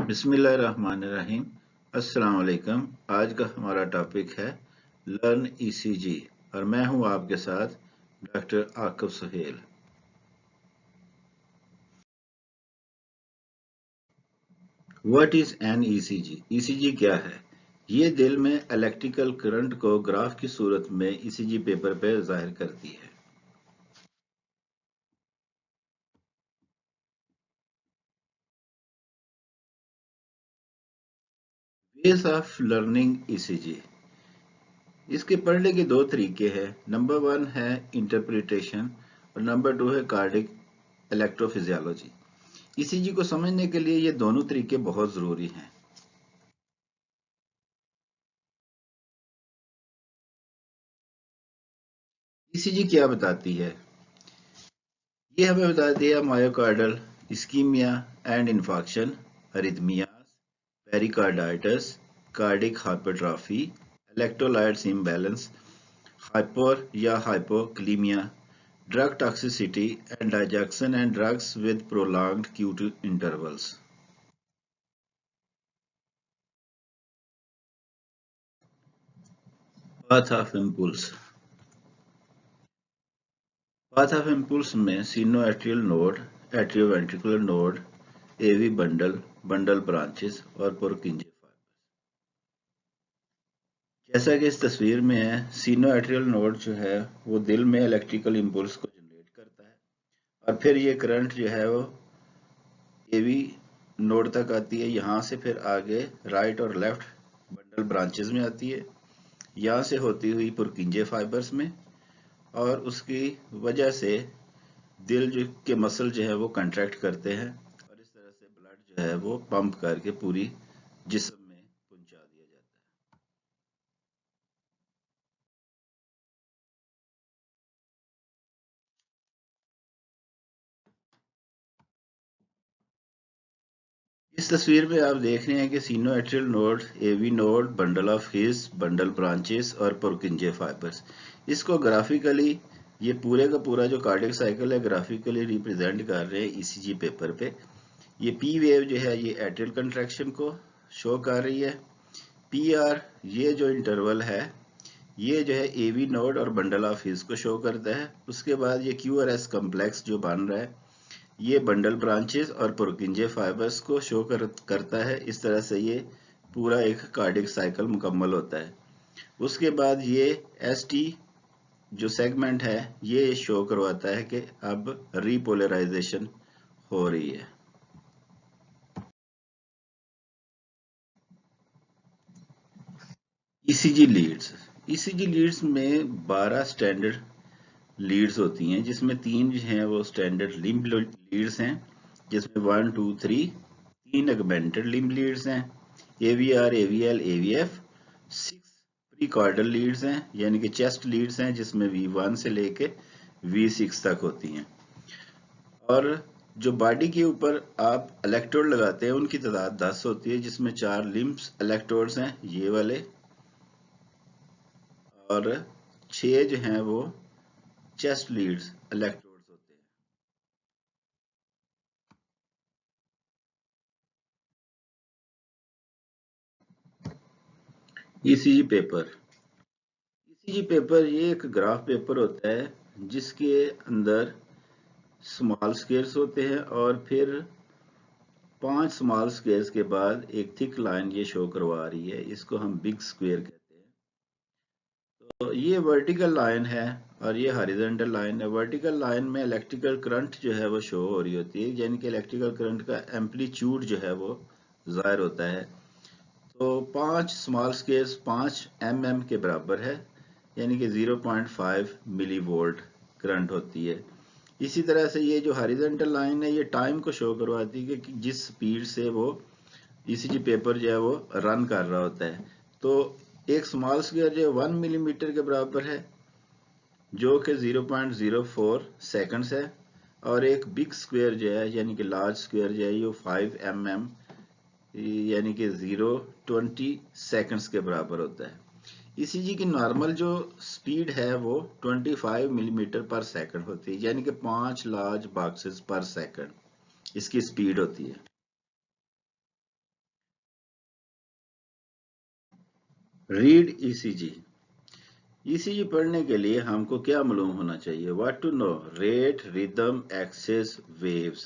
बिस्मिल्लाहिर्रहमानिर्रहीम। अस्सलाम वालेकुम। आज का हमारा टॉपिक है लर्न ईसीजी और मैं हूं आपके साथ doctor Aqib Suhail. What is an ECG? ECG क्या है? ये दिल में इलेक्ट्रिकल करंट को ग्राफ की सूरत में ईसीजी पेपर पर जाहिर करती है। Ways of learning ECG. इसके पढ़ने के दो तरीके हैं। नंबर वन है इंटरप्रिटेशन और नंबर टू है कार्डिक इलेक्ट्रोफिजियोलॉजी। ईसीजी को समझने के लिए ये दोनों तरीके बहुत जरूरी हैं। ईसीजी क्या बताती है? ये हमें बताती है myocardial ischemia and infarction, arrhythmias, pericarditis, cardiac hypertrophy, electrolytes imbalance, hyper या hypokalemia, drug toxicity and digestion and drugs with prolonged QT intervals. Path of impulse. Path of impulse में sinoatrial node, atrioventricular node, AV bundle, bundle branches और Purkinje fibre. जैसा कि इस तस्वीर में है, sinoatrial node जो है वो दिल में इलेक्ट्रिकल इम्पल्स को जनरेट करता है और फिर ये करंट जो है वो एवी नोड तक आती है। यहाँ से फिर आगे राइट और लेफ्ट बंडल ब्रांचेस में आती है, यहाँ से होती हुई पुरकिंजे फाइबर्स में, और उसकी वजह से दिल जो के मसल जो है वो कंट्रैक्ट करते हैं और इस तरह से ब्लड जो है वो पंप करके पूरी जिस्म में पहुंचा दिया जाता है। इस तस्वीर में आप देख रहे हैं कि sinoatrial node, AV node, bundle of His, bundle branches और पुरकिंजे फाइबर्स। इसको ग्राफिकली, ये पूरे का पूरा जो कार्डियक साइकिल है ग्राफिकली रिप्रेजेंट कर रहे हैं ईसीजी पेपर पे। ये पी वेव जो है ये एट्रियल कंट्रैक्शन को शो कर रही है। पी आर, ये जो इंटरवल है ये जो है एवी नोड और बंडल ऑफ हिस को शो करता है। उसके बाद ये क्यू आर एस कम्प्लेक्स जो बन रहा है ये बंडल ब्रांचेस और पुरकिंजे फाइबर्स को शो करता है। इस तरह से ये पूरा एक कार्डिक साइकिल मुकम्मल होता है। उसके बाद ये एस टी जो सेगमेंट है ये शो करवाता है कि अब रीपोलराइजेशन हो रही है। ECG leads. ईसीजी लीड्स में 12 स्टैंडर्ड लीड्स होती हैं, जिसमें 3 जो हैं वो स्टैंडर्ड लिम्ब लीड्स हैं, जिसमें 1 2 3 3 अगमेंटेड लिम्ब लीड्स हैं, aVR, aVL, aVF. 6 precordial leads हैं यानी कि चेस्ट लीड्स हैं, जिसमें V1 से लेके V6 तक होती हैं। और जो बॉडी के ऊपर आप इलेक्ट्रोड लगाते हैं उनकी तादाद 10 होती है, जिसमें 4 लिम्ब्स इलेक्ट्रोड्स हैं ये वाले, और 6 जो हैं वो चेस्ट लीड्स इलेक्ट्रोड्स होते हैं। ECG paper. ईसीजी पेपर ये एक ग्राफ पेपर होता है जिसके अंदर स्मॉल स्क्वेयर्स होते हैं और फिर 5 स्मॉल स्क्वेयर्स के बाद एक थिक लाइन ये शो करवा रही है, इसको हम बिग स्क्वेयर कहते हैं। तो ये वर्टिकल लाइन है और ये हॉरिजॉन्टल लाइन है। वर्टिकल लाइन में इलेक्ट्रिकल करंट जो है वो शो हो रही होती है, यानी कि इलेक्ट्रिकल करंट का एम्पलीट्यूड जो है वो जाहिर होता है। तो 5 स्मॉल स्केल्स 5 mm के बराबर है, यानी कि 0.5 मिली वोल्ट करंट होती है। इसी तरह से ये जो हॉरिजॉन्टल लाइन है ये टाइम को शो करवाती है कि जिस स्पीड से वो ईसीजी पेपर जो है वो रन कर रहा होता है। तो एक स्मॉल स्क्वायर जो 1 मिलीमीटर के बराबर है, जो कि 0.04 सेकंड्स है, और एक बिग स्क्वायर जो है यानी कि लार्ज स्क्वायर जो है ये 5 mm यानी कि 0.20 सेकंड्स के बराबर होता है। ईसीजी की नॉर्मल जो स्पीड है वो 25 मिलीमीटर पर सेकंड होती है, यानी कि 5 लार्ज बॉक्सेस पर सेकंड इसकी स्पीड होती है। Read ECG. ईसीजी पढ़ने के लिए हमको क्या मालूम होना चाहिए? What to know? Rate, rhythm, axis, waves.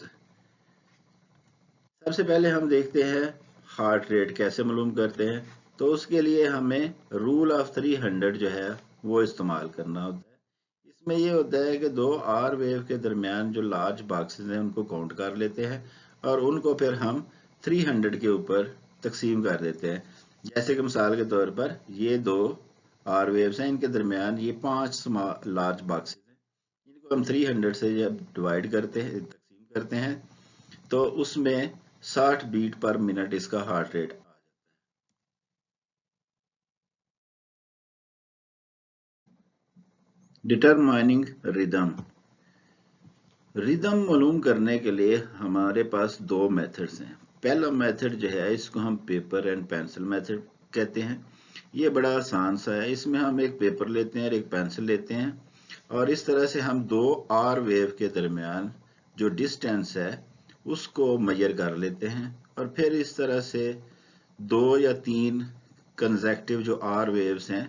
सबसे पहले हम देखते हैं हार्ट रेट कैसे मालूम करते हैं। तो उसके लिए हमें रूल ऑफ 300 जो है वो इस्तेमाल करना होता है। इसमें ये होता है कि दो आर वेव के दरमियान जो लार्ज बॉक्सेस हैं उनको काउंट कर लेते हैं और उनको फिर हम 300 के ऊपर तकसीम कर देते हैं। जैसे कि मिसाल के तौर पर ये दो आर वेव्स हैं, इनके दरमियान ये 5 लार्ज बॉक्सेस हैं, इनको हम 300 से जब डिवाइड करते हैं, तकसीम करते हैं, तो उसमें 60 बीट पर मिनट इसका हार्ट रेट आ जाता है। Determining rhythm. रिदम मालूम करने के लिए हमारे पास दो मेथड्स हैं। पहला मेथड जो है इसको हम पेपर एंड पेंसिल मेथड कहते हैं। ये बड़ा आसान सा है। इसमें हम एक पेपर लेते हैं और एक पेंसिल लेते हैं और इस तरह से हम दो आर वेव के दरमियान जो डिस्टेंस है उसको मेजर कर लेते हैं और फिर इस तरह से दो या तीन कंसेक्टिव जो आर वेव्स हैं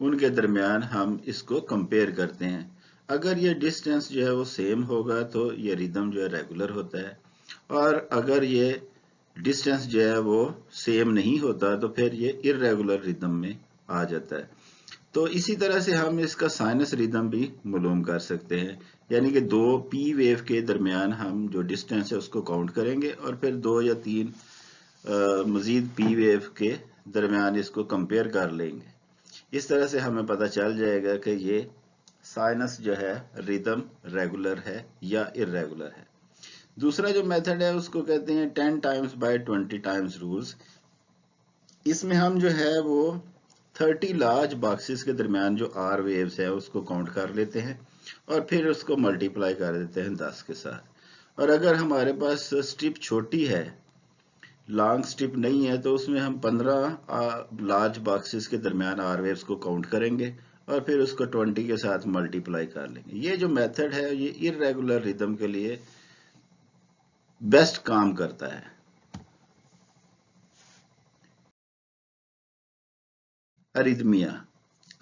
उनके दरमियान हम इसको कंपेयर करते हैं। अगर ये डिस्टेंस जो है वो सेम होगा तो ये रिदम जो है रेगुलर होता है, और अगर ये डिस्टेंस जो है वो सेम नहीं होता तो फिर ये इर्रेगुलर रिदम में आ जाता है। तो इसी तरह से हम इसका साइनस रिदम भी मालूम कर सकते हैं, यानी कि दो पी वेव के दरमियान हम जो डिस्टेंस है उसको काउंट करेंगे और फिर दो या तीन मजीद पी वेव के दरमियान इसको कंपेयर कर लेंगे। इस तरह से हमें पता चल जाएगा कि ये साइनस जो है रिदम रेगुलर है या इर्रेगुलर है। दूसरा जो मेथड है उसको कहते हैं 10 टाइम्स बाय 20 टाइम्स रूल्स। इसमें हम जो है वो 30 लार्ज बॉक्सेस के दरमियान जो आर वेव्स है उसको काउंट कर लेते हैं और फिर उसको मल्टीप्लाई कर देते हैं 10 के साथ। और अगर हमारे पास स्ट्रिप छोटी है, लॉन्ग स्ट्रिप नहीं है, तो उसमें हम 15 लार्ज बॉक्सेस के दरमियान आर वेव्स को काउंट करेंगे और फिर उसको 20 के साथ मल्टीप्लाई कर लेंगे। ये जो मेथड है ये इर्रेगुलर रिदम के लिए बेस्ट काम करता है। अरिदमिया।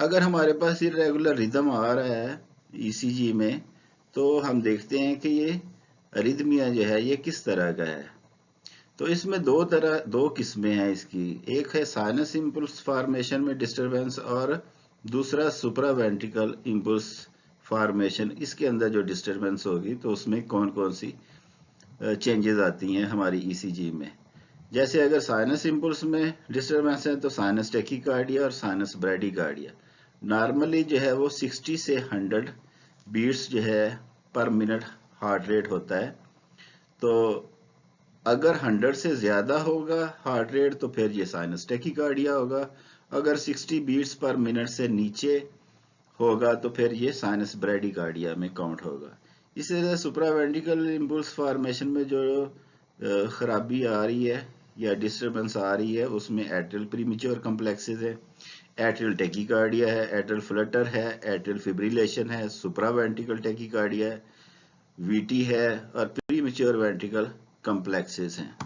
अगर हमारे पास इर्रेगुलर रिदम आ रहा है ईसीजी में तो हम देखते हैं कि ये अरिदमिया जो है ये किस तरह का है। तो इसमें दो किस्में हैं इसकी। एक है साइनस इंपल्स फॉर्मेशन में डिस्टरबेंस और दूसरा सुप्रा वेंट्रिकल इंपल्स फॉर्मेशन। इसके अंदर जो डिस्टरबेंस होगी तो उसमें कौन कौन सी चेंजेस आती हैं हमारी ईसीजी में। जैसे अगर साइनस इंपल्स में डिस्टरबेंस है तो साइनस टेकिकार्डिया और साइनस ब्रैडिकार्डिया। नॉर्मली जो है वो 60 से 100 बीट्स जो है पर मिनट हार्ट रेट होता है। तो अगर 100 से ज्यादा होगा हार्ट रेट तो फिर ये साइनस टेकिकार्डिया होगा। अगर 60 बीट्स पर मिनट से नीचे होगा तो फिर ये साइनस ब्रैडिकार्डिया में काउंट होगा। इसी तरह सुप्रावेंट्रिकल इंपल्स फॉर्मेशन में जो खराबी आ रही है या डिस्टरबेंस आ रही है उसमें एट्रियल प्रीमेच्योर कॉम्प्लेक्सेस है, एट्रियल टेकिकार्डिया है, एट्रियल फ्लटर है, एट्रियल फिब्रिलेशन है, सुप्रावेंट्रिकल टेकिकार्डिया है, वीटी है और प्रीमेच्योर वेंट्रिकल कॉम्प्लेक्सेस हैं।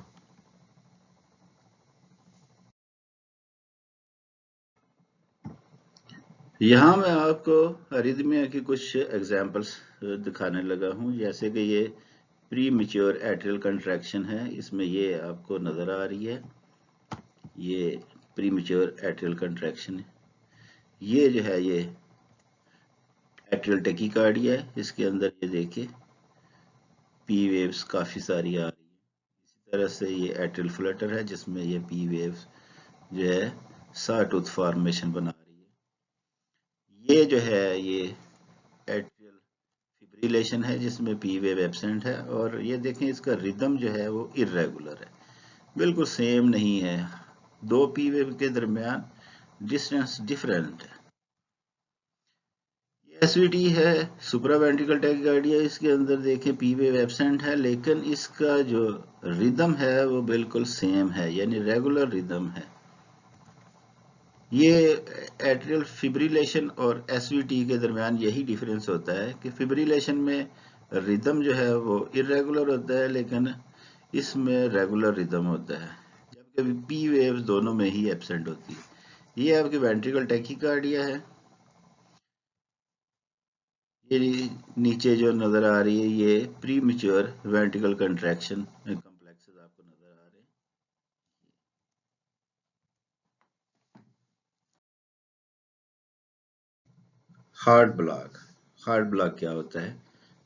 यहाँ मैं आपको अरिदमिया की कुछ एग्जांपल्स दिखाने लगा हूँ। जैसे कि ये प्री मेच्योर एट्रियल कंट्रैक्शन है, इसमें ये आपको नजर आ रही है, ये प्री मेच्योर एट्रियल कंट्रैक्शन है। ये जो है ये एट्रियल टेकिकार्डिया है, इसके अंदर ये देखिए पी वेव्स काफी सारी आ रही है। इसी तरह से ये एट्रियल फ्लटर है जिसमें ये पी वेव्स जो है सॉटूथ फॉर्मेशन बना रही है। ये जो है ये एट्रियल फिब्रिलेशन है जिसमें पी वेव एब्सेंट है, और ये देखें इसका रिदम जो है वो इर्रेगुलर है, बिल्कुल सेम नहीं है। दो पी वेव के दरमियान डिस्टेंस डिफरेंट है। एसवीटी है सुप्रावेंट्रिकल टैकिकार्डिया, इसके अंदर देखें पी वेव एब्सेंट है लेकिन इसका जो रिदम है वो बिल्कुल सेम है, यानी रेगुलर रिदम है। ये एट्रियल फिब्रिलेशन और एसवीटी के दरमियान यही डिफरेंस होता है कि फिब्रिलेशन में रिदम जो है वो इरेगुलर होता है लेकिन इसमें रेगुलर रिदम होता है, जबकि पी वेव्स दोनों में ही एब्सेंट होती है। ये आपकी वेंट्रिकल टैकीकार्डिया है। ये नीचे जो नजर आ रही है ये pre mature ventricle contraction complexes आपको नजर आ रहे हैं। हार्ट ब्लॉक क्या होता है?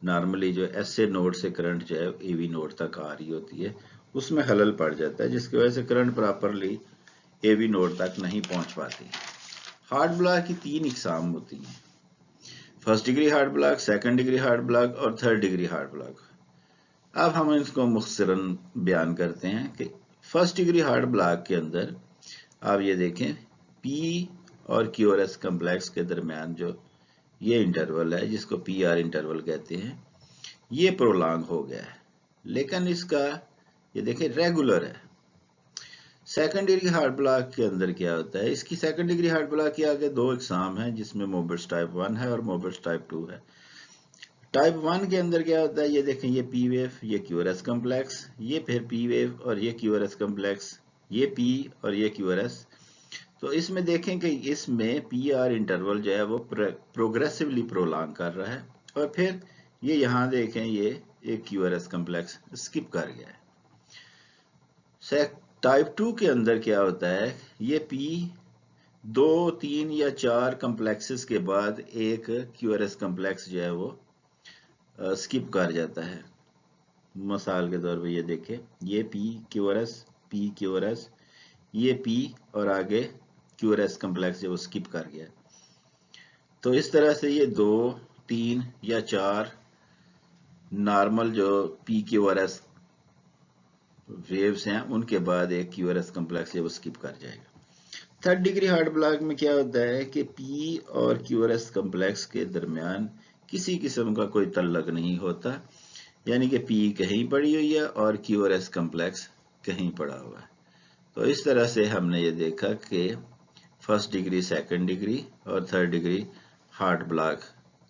नॉर्मली जो एसए नोड से करंट जो है एवी नोड तक आ रही होती है, उसमें खलल पड़ जाता है, जिसकी वजह से करंट प्रॉपरली एवी नोड तक नहीं पहुंच पाती। हार्ट ब्लॉक की 3 इकसाम होती हैं, first degree heart block, second degree heart block और थर्ड डिग्री हार्ट ब्लॉक। अब हम इसको मुख्तसरन बयान करते हैं कि फर्स्ट डिग्री हार्ट ब्लॉक के अंदर आप ये देखें, पी और क्यूआरएस कम्प्लेक्स के दरमियान जो ये इंटरवल है, जिसको पी आर इंटरवल कहते हैं, ये प्रोलॉन्ग हो गया है, लेकिन इसका ये देखें रेगुलर है। सेकंड डिग्री हार्ट ब्लॉक के अंदर क्या होता है? इसकी सेकंड डिग्री हार्ट ब्लॉक के आगे 2 इकसाम है, जिसमें मोबिट्स टाइप 1 है और मोबिट्स टाइप 2 है। टाइप 1 के अंदर क्या होता है? ये देखें, ये पी वेव, ये क्यूआरएस कम्प्लेक्स, ये फिर पी वेव और ये क्यूआरएस कम्प्लेक्स, ये पी और ये क्यूआरएस। तो इसमें देखें कि इसमें पी आर इंटरवल जो है वो प्रोग्रेसिवली प्रोलॉन्ग कर रहा है, और फिर ये यहाँ देखें, ये एक क्यूआरएस कम्प्लेक्स स्किप कर गया है। टाइप 2 के अंदर क्या होता है? ये पी 2, 3 या 4 कम्प्लेक्सेस के बाद एक क्यूआरएस कम्प्लेक्स जो है वो स्किप कर जाता है। मिसाल के तौर पे ये देखें, ये पी क्यूआरएस, ये पी और आगे क्यूआरएस कम्प्लेक्स जो वो स्किप कर गया। तो इस तरह से ये 2, 3 या 4 नॉर्मल जो पी क्यूआरएस वेव्स हैं, उनके बाद एक क्यूआरएस कम्प्लेक्स जो वो स्किप कर जाएगा। थर्ड डिग्री हार्ट ब्लॉक में क्या होता है कि पी और क्यूआरएस कम्प्लेक्स के दरमियान किसी किस्म का कोई तल्लक नहीं होता, यानी कि पी कहीं पड़ी हुई है और क्यूआरएस कम्प्लेक्स कहीं पड़ा हुआ है। तो इस तरह से हमने ये देखा कि फर्स्ट डिग्री, सेकंड डिग्री और third degree heart block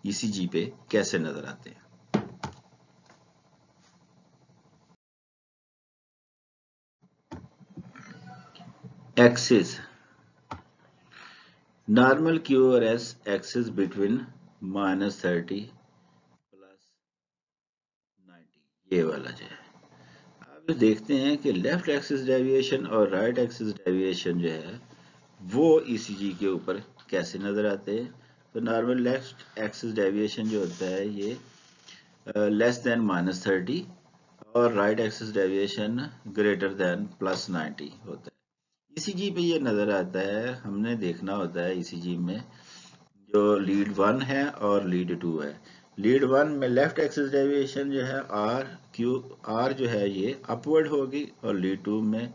ECG पे कैसे नजर आते हैं। Axis, normal QRS axis between -30 plus 90, ये वाला जो है। आप देखते हैं कि लेफ्ट एक्सिस डेविएशन और राइट एक्सिस डेविएशन जो है वो ईसीजी के ऊपर कैसे नजर आते हैं। तो नॉर्मल लेफ्ट एक्सिस डेविएशन जो होता है ये लेस देन -30 और right axis deviation greater than +90 होता है। ईसीजी पे ये नजर आता है, हमने देखना होता है ईसीजी में जो लीड 1 है और लीड 2 है। लीड 1 में लेफ्ट एक्सिस डेविएशन जो है आर जो है ये अपवर्ड होगी, और लीड 2 में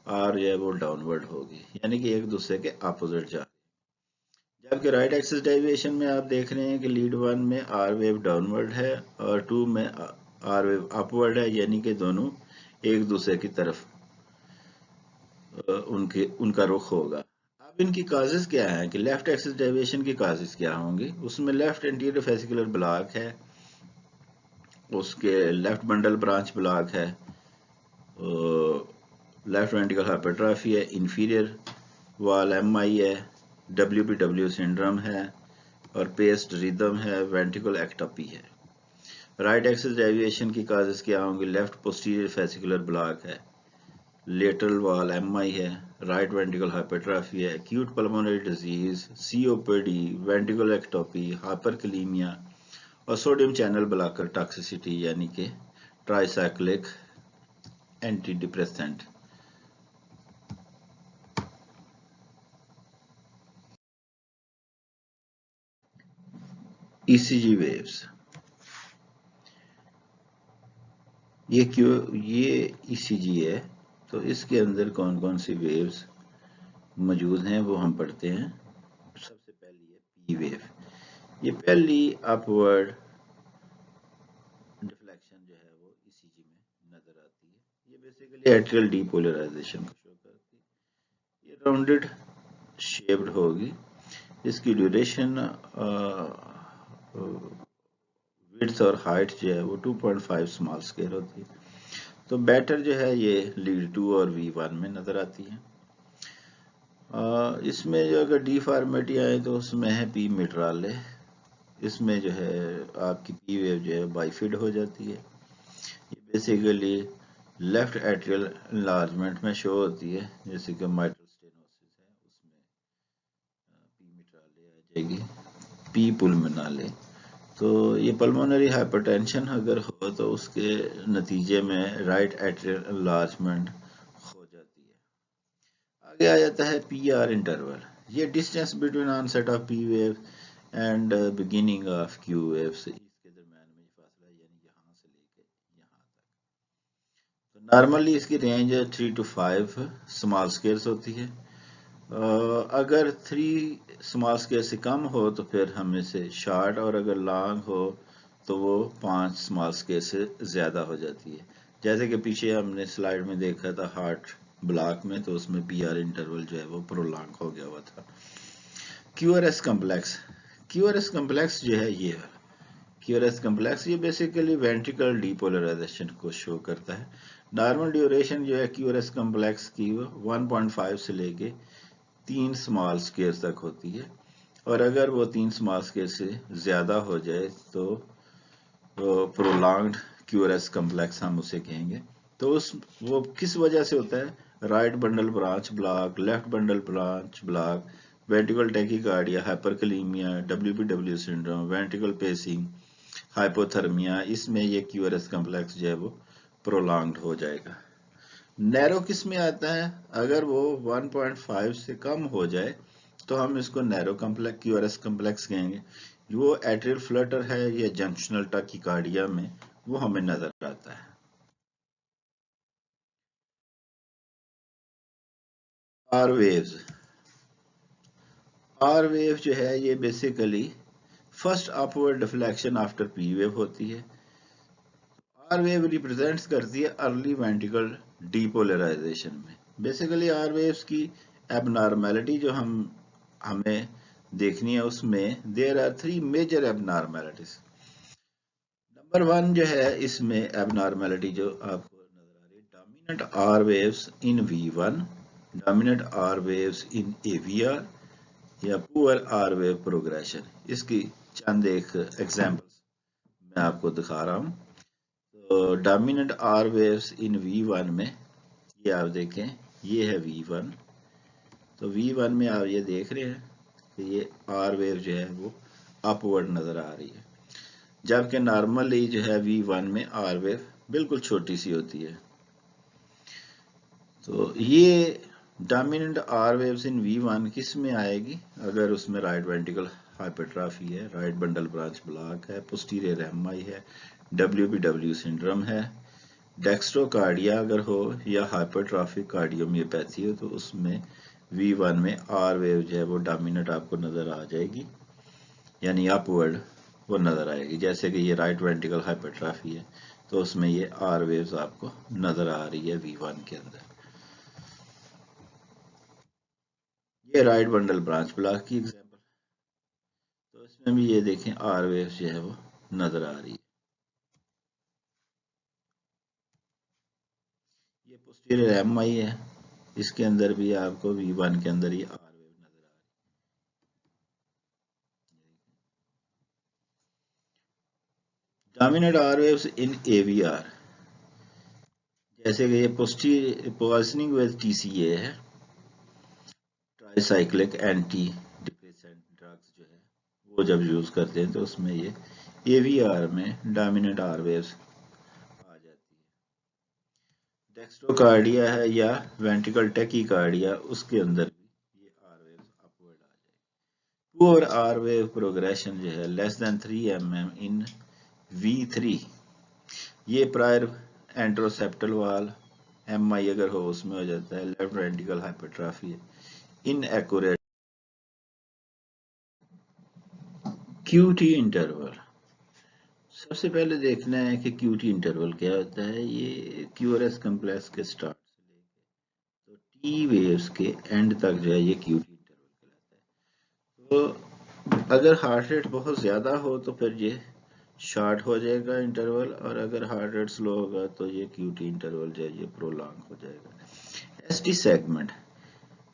आर जो है वो डाउनवर्ड होगी, यानी कि एक दूसरे के अपोजिट जा। जबकि राइट एक्सिस डेविएशन में आप देख रहे हैं कि लीड 1 में आर वेव डाउनवर्ड है और 2 में आर वेव अपवर्ड है, यानी कि दोनों एक दूसरे की तरफ उनका रुख होगा। अब इनकी काजेस क्या है कि लेफ्ट एक्सिस डेविएशन की काजेस क्या होंगी? उसमें लेफ्ट एंटीरियर वेसिकुलर ब्लॉक है, उसके लेफ्ट बंडल ब्रांच ब्लॉक है, लेफ्ट वेंट्रिकल हाइपरट्रॉफी है, इंफीरियर वाल एमआई है, डब्ल्यूपीडब्ल्यू सिंड्रोम है और पेस्ट रिदम है, वेंट्रिकल एक्टोपी है। राइट एक्सिस डेविएशन की काजेस क्या होंगी? लेफ्ट पोस्टीरियर वेसिकुलर ब्लॉक है, लेटरल वाल एमआई है, राइट वेंट्रिकल हाइपरट्रॉफी है, acute pulmonary disease, COPD, ventricle ectopy, hyperkalemia और सोडियम चैनल ब्लॉकर टॉक्सिसिटी, यानी कि tricyclic anti depressant. ECG waves, ये ईसीजी है, तो इसके अंदर कौन कौन सी वेव्स मौजूद हैं वो हम पढ़ते हैं। सबसे पहली है पी वेव। ये पहली अपवर्ड डिफ्लेक्शन जो है वो ईसीजी में नजर आती है। ये बेसिकली एट्रियल डीपोलराइजेशन को शो करती है। ये राउंडेड शेप्ड होगी, इसकी ड्यूरेशन विड्थ और हाइट जो है वो 2.5 स्मॉल स्केल होती है। तो बेटर जो है ये लीड 2 और V1 में नजर आती है। इसमें जो अगर डिफॉर्मेटी आए तो उसमें है पी मिट्राले, इसमें जो है आपकी पी वेव जो है बाइफिड हो जाती है। ये बेसिकली लेफ्ट एट्रियल एनलार्जमेंट में शो होती है, जैसे कि माइट्रल स्टेनोसिस है उसमें पी मिट्राले आ जाएगी, पी पुल्मोनाले। तो ये पल्मोनरी हाइपरटेंशन अगर हो तो उसके नतीजे में राइट एट्रियल एनलार्जमेंट हो जाती है। आगे आ जाता है पी आर इंटरवल, ये distance between onset of P wave and beginning of Q waves, इसके दरम्यान में फासला, यानी यहाँ से लेके यहाँ तक। तो नॉर्मली इसकी रेंज 3 to 5 स्मॉल स्केल्स होती है। अगर 3 स्मॉल स्केल से कम हो तो फिर हम इसे शॉर्ट, और अगर लॉन्ग हो तो वो 5 स्मॉल स्केल से ज़्यादा हो जाती है। जैसे कि पीछे हमने स्लाइड में देखा था हार्ट ब्लॉक में, तो उसमें पी आर इंटरवल जो है वो प्रोलॉन्ग हो गया हुआ था। क्यूआरएस कम्प्लेक्स, क्यूआरएस कम्प्लेक्स जो है ये क्यूआरएस कम्प्लेक्स, ये बेसिकली वेंट्रिकल डीपोलराइजेशन को शो करता है। नॉर्मल ड्यूरेशन जो है क्यूआरएस कम्प्लेक्स की 1.5 से लेके 3 स्मॉल स्केल तक होती है, और अगर वो 3 स्मॉल स्केल से ज़्यादा हो जाए तो प्रोलॉन्ग्ड क्यूआरएस कम्प्लेक्स हम उसे कहेंगे। तो उस वो किस वजह से होता है? Right bundle branch block, left bundle branch block, ventricle tachycardia, hyperkalemia, WPW syndrome, ventricle pacing, hypothermia, इसमें ये क्यूआरएस कम्प्लेक्स जो है वो प्रोलॉन्ग्ड हो जाएगा। नैरो किस में आता है? अगर वो 1.5 से कम हो जाए तो हम इसको नैरो कम्प्लेक्स क्यूआरएस कम्प्लेक्स कहेंगे। वो एट्रियल फ्लटर है या जंक्शनल टैकीकार्डिया में वो हमें नजर आता है। आर वेव्स, आर वेव जो है ये basically first upward deflection after P wave होती है। आर वेव रिप्रेजेंट्स करती है अर्ली वेंट्रिकल डीपोलराइजेशन में। बेसिकली आर वेव्स की एबनॉर्मेलिटी जो हमें देखनी है, उसमें there are 3 major abnormalities. Number 1 जो है इसमें एबनॉर्मेलिटी जो आपको नजर आ रही है, dominant R waves in V1, dominant R waves in AVR या पुअर आर वेव प्रोग्रेशन। इसकी चंद एक एग्जांपल्स मैं आपको दिखा रहा हूँ। तो dominant R waves in V1 में ये आप देखें, ये है V1। तो V1 में आप ये देख रहे हैं कि ये आर वेव जो है वो अपवर्ड नजर आ रही है, जबकि नॉर्मली जो है V1 में आर वेव बिल्कुल छोटी सी होती है। तो ये dominant R waves in V1 किस में आएगी? अगर उसमें राइट वेंट्रिकल हाइपरट्रॉफी है, राइट बंडल ब्रांच ब्लॉक है, पोस्टीरियर एमआई है, डब्ल्यूपीडब्ल्यू सिंड्रोम है, डेक्स्ट्रोकार्डिया अगर हो या हाइपरट्रॉफिक कार्डियोमियोपैथी हो, तो उसमें V1 में आर वेव जो है वो डोमिनेंट आपको नजर आ जाएगी, यानी अपवर्ड वो नजर आएगी। जैसे कि ये राइट वेंट्रिकल हाइपरट्रॉफी है तो उसमें ये आर वेव्स आपको नजर आ रही है V1 के अंदर। ये राइट बंडल ब्रांच ब्लॉक की एग्जांपल, तो इसमें भी ये देखें आर वेव्स जो है वो नजर आ रही है। ये पोस्टीरियर एमआई है, इसके अंदर भी आपको V1 के अंदर ये आर वेव नजर आ रही है। Dominant R waves in AVR, जैसे कि ये पोजीशनिंग विद TCA है, ट्राइसाइक्लिक एंटी डिप्रेसेंट ड्रग्स जो है वो जब यूज करते हैं तो उसमें ये AVR में डोमिनेंट आर वेव्स आ जाती है। डेक्स्ट्रोकार्डिया है या वेंट्रिकल टैकीकार्डिया, उसके अंदर भी ये आर वेव्स अपवर्ड आ जाएगी। पुअर आर वेव प्रोग्रेशन जो है लेस देन 3 mm इन V3, ये प्रायर एंट्रोसेप्टल वाल MI अगर हो उसमें हो जाता है, लेफ्ट वेंट्रिकल हाइपरट्रॉफी है, इनएक्यूरेट। QT इंटरवल, सबसे पहले देखना है कि QT इंटरवल क्या होता है। ये क्यूआरएस कम्प्लेक्स के स्टार्ट से लेके तो T वेव्स के एंड तक जो है ये QT इंटरवल कहलाता है। तो अगर हार्ट रेट बहुत ज्यादा हो तो फिर ये शॉर्ट हो जाएगा इंटरवल, और अगर हार्ट रेट स्लो होगा तो ये QT इंटरवल जो है ये प्रोलॉन्ग हो जाएगा। ST सेगमेंट,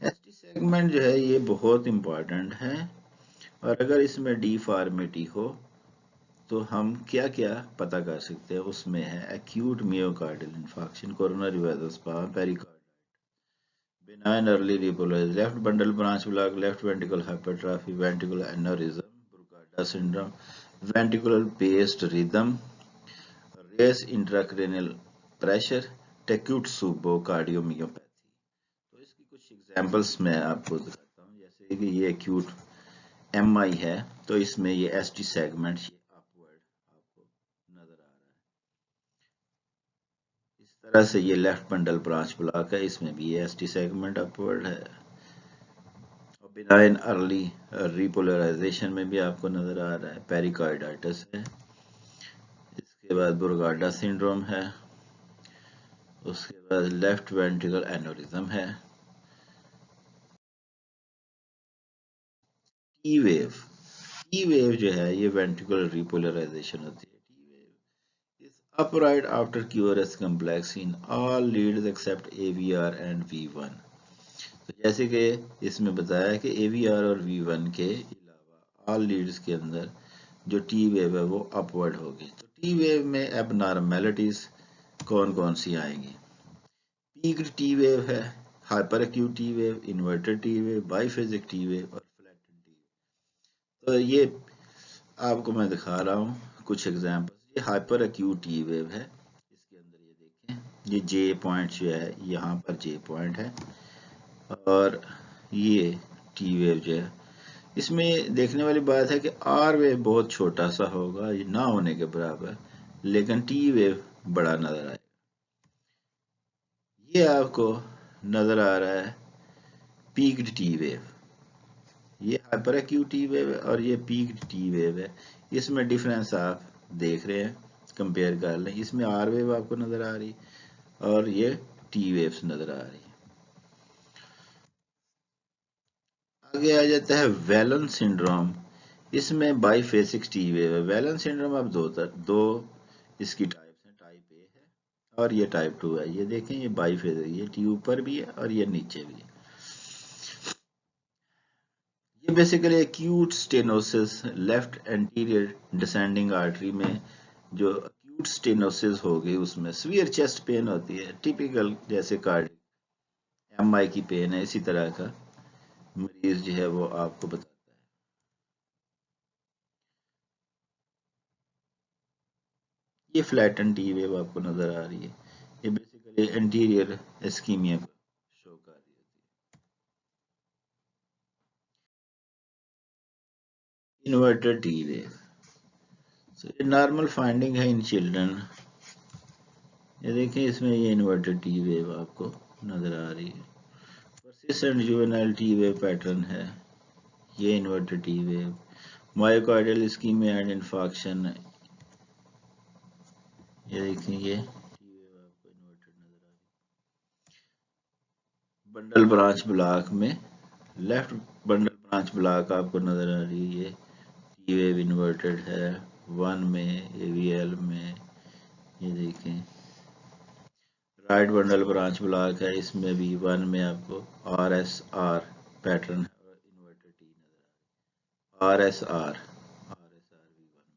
ST सेगमेंट जो है ये बहुत इंपॉर्टेंट है, और अगर इसमें डिफॉर्मिटी हो तो हम क्या क्या पता कर सकते हैं। उसमें है acute myocardial infarction, coronary vasospasm, pericardial, benign early repolarize, left bundle branch block, left ventricle hypertrophy, ventricular aneurysm, Brugada syndrome, ventricular paced rhythm, raised intracranial pressure, acute subocardiomyopathy। तो इसकी कुछ एग्जांपल्स मैं आपको दिखाता हूँ। जैसे कि ये एक्यूट MI है, तो इसमें ये ST सेगमेंट ये अपवर्ड आपको नजर आ रहा है। इस तरह से ये लेफ्ट बंडल ब्रांच ब्लॉक है, इसमें भी ये ST सेगमेंट अपवर्ड है। बिनाइन अर्ली रिपोलराइजेशन में भी आपको नजर आ रहा है। पेरिकार्डाइटिस है, इसके बाद बुर्गाडा सिंड्रोम है, उसके बाद लेफ्ट वेंट्रिकल एनोरिज्म है। टी वेव जो है ये वेंट्रिकुलर रिपोलराइजेशन होती है। T wave is upright after QRS complex in all leads except AVR and V1। तो जैसे कि इसमें बताया कि AVR और V1 के अलावा ऑल लीड्स के अंदर जो टी वेव है वो अपवर्ड होगी। तो टी वेव में एबनॉर्मेलिटीज कौन कौन सी आएंगी? पीक्ड टी वेव है, hyper acute T wave, inverted T wave, biphasic T wave और फ्लैटेंड टी वेव। तो ये आपको मैं दिखा रहा हूँ कुछ एग्जांपल्स। ये हाइपर एक्यूट टी वेव है, इसके अंदर ये देखें, ये जे पॉइंट जो है यहाँ पर जे पॉइंट है, और ये टी वेव जो है, इसमें देखने वाली बात है कि आर वेव बहुत छोटा सा होगा, ये ना होने के बराबर, लेकिन टी वेव बड़ा नजर आएगा। ये आपको नजर आ रहा है पीक्ड टी वेव, ये हाइपर एक्यूट टी वेव है और ये पीक्ड टी वेव है। इसमें डिफरेंस आप देख रहे हैं, कंपेयर कर लें। इसमें आर वेव आपको नजर आ रही और ये टी वेव्स नजर आ रही। आगे आ जाता है वेलन सिंड्रोम, इसमें बाइफेसिक टी वेव है। वेलन सिंड्रोम अब दो इसकी टाइप्स हैं, टाइप ए है और ये टाइप 2 है। ये देखें, ये बाइफेसिक, ये टी ऊपर भी है और ये नीचे भी है। ये basically acute stenosis, left anterior descending artery में जो एक्यूट स्टेनोसिस हो गई, उसमें सीवियर चेस्ट पेन होती है, टिपिकल जैसे कार्डियक MI की पेन है, इसी तरह का मरीज जो है वो आपको बताता है। ये फ्लैटन टी वेव आपको नजर आ रही है, ये बेसिकली एंटीरियर इस्कीमिया को शो कर रही है। इन्वर्टेड टी वेव, so, ये नॉर्मल फाइंडिंग है इन चिल्ड्रन। ये देखिए, इसमें ये इन्वर्टेड टी वेव आपको नजर आ रही है। persistent juvenile T wave pattern है, ये inverted T wave. Myocardial ischemia and infarction, ये देखिए, ये टी वेव आपको इन्वर्टेड नजर आ रही है। बंडल ब्रांच ब्लॉक में लेफ्ट बंडल ब्रांच ब्लॉक आपको नजर आ रही है, टी वेव इन्वर्टेड है। 1 में, AVL में, ये देखें। राइट बंडल ब्रांच ब्लॉक है, इसमें भी 1 में आपको RSR पैटर्न है और इन्वर्टेड टी नजर आ रही है। RSR V1 में।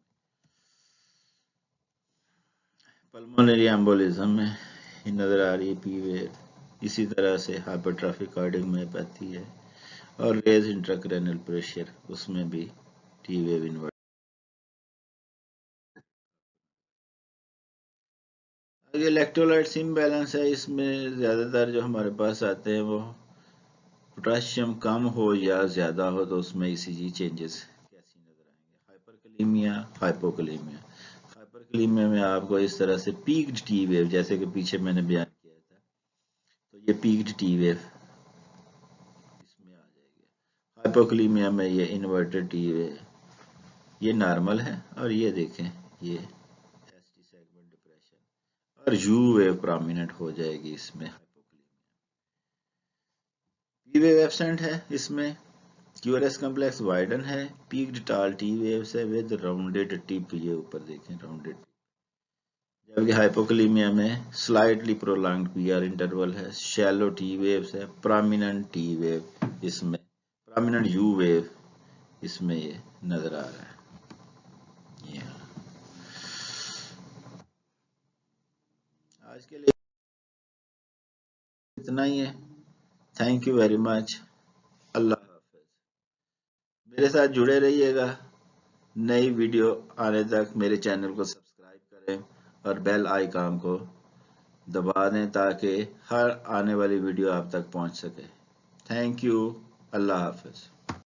पल्मोनरी एम्बोलिज्म में ये नजर आ रही है पी वेव। इसी तरह से हाइपरट्रॉफिक कार्डियोमायोपैथी है और रेज इंट्राक्रैनियल प्रेशर, उसमें भी टी वेव इन्वर्ट। आगे इलेक्ट्रोलाइट्स इम्बैलेंस है, इसमें ज्यादातर जो हमारे पास आते हैं वो पोटाशियम कम हो या ज्यादा हो, तो उसमें ECG चेंजेस कैसी नजर आएंगे। हाइपरकलीमिया, हाइपोकलीमिया। हाइपरकलीमिया में आपको इस तरह से पीक्ड टी वेव, जैसे कि पीछे मैंने बयान किया था, तो ये पीक्ड टी वेव इसमें आ जाएगी। हाइपोकलीमिया में ये इन्वर्टेड टी वेव, ये नॉर्मल है, और ये देखें, ये ST सेगमेंट डिप्रेशन और U वेव प्रोमिनेंट हो जाएगी इसमें। पी वेव एब्सेंट है इसमें, क्यूआरएस कॉम्प्लेक्स वाइडन है, पीक्ड टाल टी वेव्स है विद राउंडेड टिप, ये ऊपर देखें राउंडेड। जबकि हाइपोकलीमिया में स्लाइटली प्रोलॉन्ग्ड PR इंटरवल है, शैलो टी वेव्स है, प्रोमिनेंट टी वेव इसमें प्रोमिनेंट यू वेव इसमें ये नजर आ रहा है। आज के लिए इतना ही है। Thank you very much. अल्लाह हाफिज। मेरे साथ जुड़े रहिएगा। नई वीडियो आने तक मेरे चैनल को सब्सक्राइब करें और बेल आइकन को दबा दें ताकि हर आने वाली वीडियो आप तक पहुंच सके। Thank you. Allah Hafiz.